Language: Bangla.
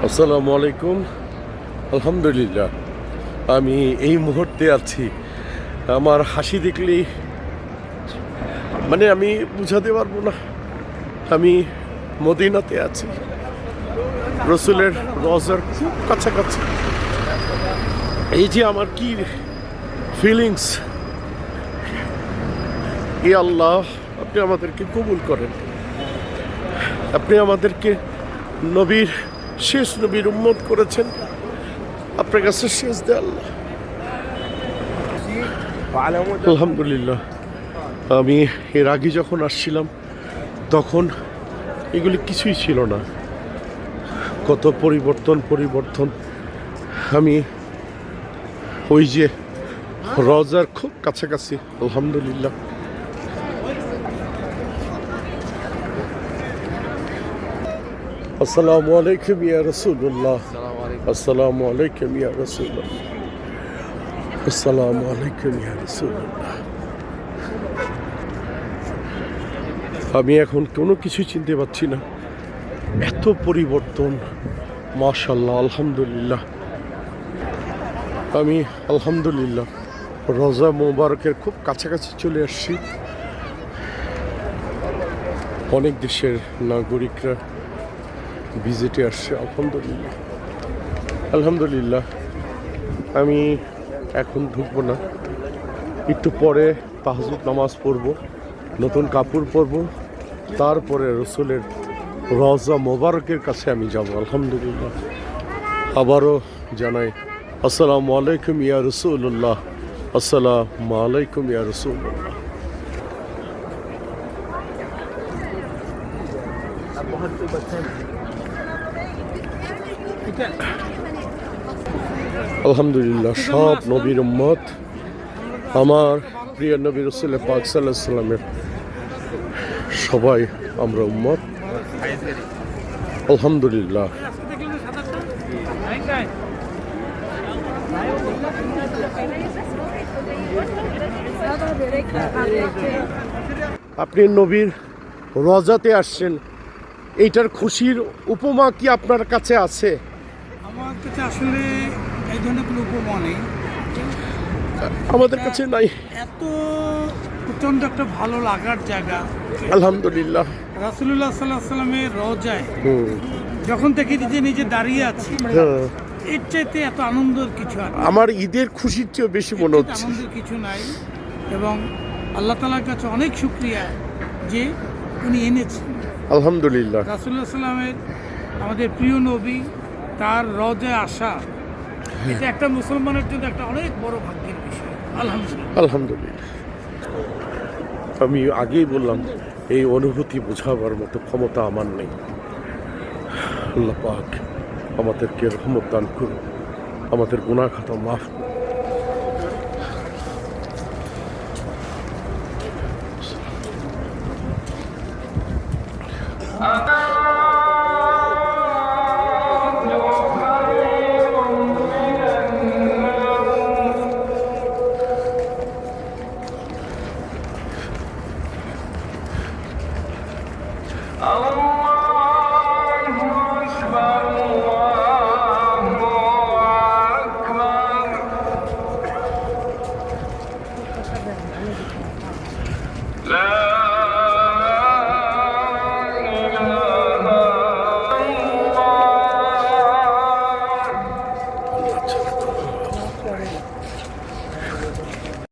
আসসালামু আলাইকুম। আলহামদুলিল্লাহ, আমি এই মুহূর্তে আছি। আমার হাসি দেখলেই আমি বুঝাতে পারবো না। আমি মদিনাতে আছি, রসুলের রওজার খুব কাছাকাছি। এই যে আমার কি ফিলিংস, এ আল্লাহ, আপনি আমাদেরকে কবুল করেন। আপনি আমাদেরকে নবীর শেষ নবীর উম্মত করেছেন। আপনার কাছে শেষ দে আল্লাহ। আলহামদুলিল্লাহ, আমি এর আগে যখন আসছিলাম তখন এগুলি কিছুই ছিল না। কত পরিবর্তন। আমি ওই যে রওজার খুব কাছাকাছি। আলহামদুলিল্লাহ। আসসালামু আলাইকুম ইয়া রাসূলুল্লাহ। আসসালামু আলাইকুম ইয়া রাসূলুল্লাহ। আসসালামু আলাইকুম ইয়া রাসূলুল্লাহ। আমি এখন কোনো কিছু চিনতে পারছি না, এত পরিবর্তন। মাশাআল্লাহ, আলহামদুলিল্লাহ। আমি আলহামদুলিল্লাহ রওজা মোবারকের খুব কাছাকাছি চলে আসছি। অনেক দেশের নাগরিকরা ভিজিটে আসছে। আলহামদুলিল্লাহ। আমি এখন ঢুকবো না, একটু পরে তাহাজ্জুদ নামাজ পড়ব, নতুন কাপড় পরব, তারপরে রসুলের রওজা মোবারকের কাছে আমি যাব। আলহামদুলিল্লাহ। আবারও জানাই আসসালামু আলাইকুম ইয়া রাসূলুল্লাহ। আসসালামু আলাইকুম ইয়া রাসূলুল্লাহ। আলহামদুলিল্লাহ, সব নবীর উম্মত, আমার প্রিয় নবী রাসূল পাক সাল্লাল্লাহু আলাইহি ওয়াসাল্লামের সবাই আমরা উম্মত। আলহামদুলিল্লাহ। আপনি নবীর রওজাতে আসছেন, এইটার খুশির উপমা কি আপনার কাছে আছে? আমার কাছে আসলে এই ধরনের কোনো উপমা নেই, আমাদের কাছে নাই। এত প্রচণ্ড একটা ভালো লাগার জায়গা। আলহামদুলিল্লাহ। রাসূলুল্লাহ সাল্লাল্লাহু আলাইহি ওয়াসাল্লামের রওজায় যখন থেকে নিজে দাঁড়িয়ে আছি, এর চাইতে এত আনন্দের কিছু আর নেই। আমার ঈদের খুশির চেয়ে বেশি মনে হচ্ছে। আনন্দের কিছু নাই, এবং আল্লাহ তাআলার কাছে অনেক শুকরিয়া যে উনি এনেছেন। আলহামদুলিল্লাহ। রাসূলুল্লাহ সাল্লামের, আমাদের প্রিয় নবী, তার রওজায় আসা, এটা একটা মুসলমানের জন্য একটা অনেক বড় ভাগ্যের বিষয়। আলহামদুলিল্লাহ। আলহামদুলিল্লাহ। আমি আগেই বললাম, এই অনুভূতি বোঝাবার মতো ক্ষমতা আমার নেই। আল্লাহ পাক আমাদেরকে রহমত দান করুন, আমাদের গুনাহ খাতা মাফ করুন।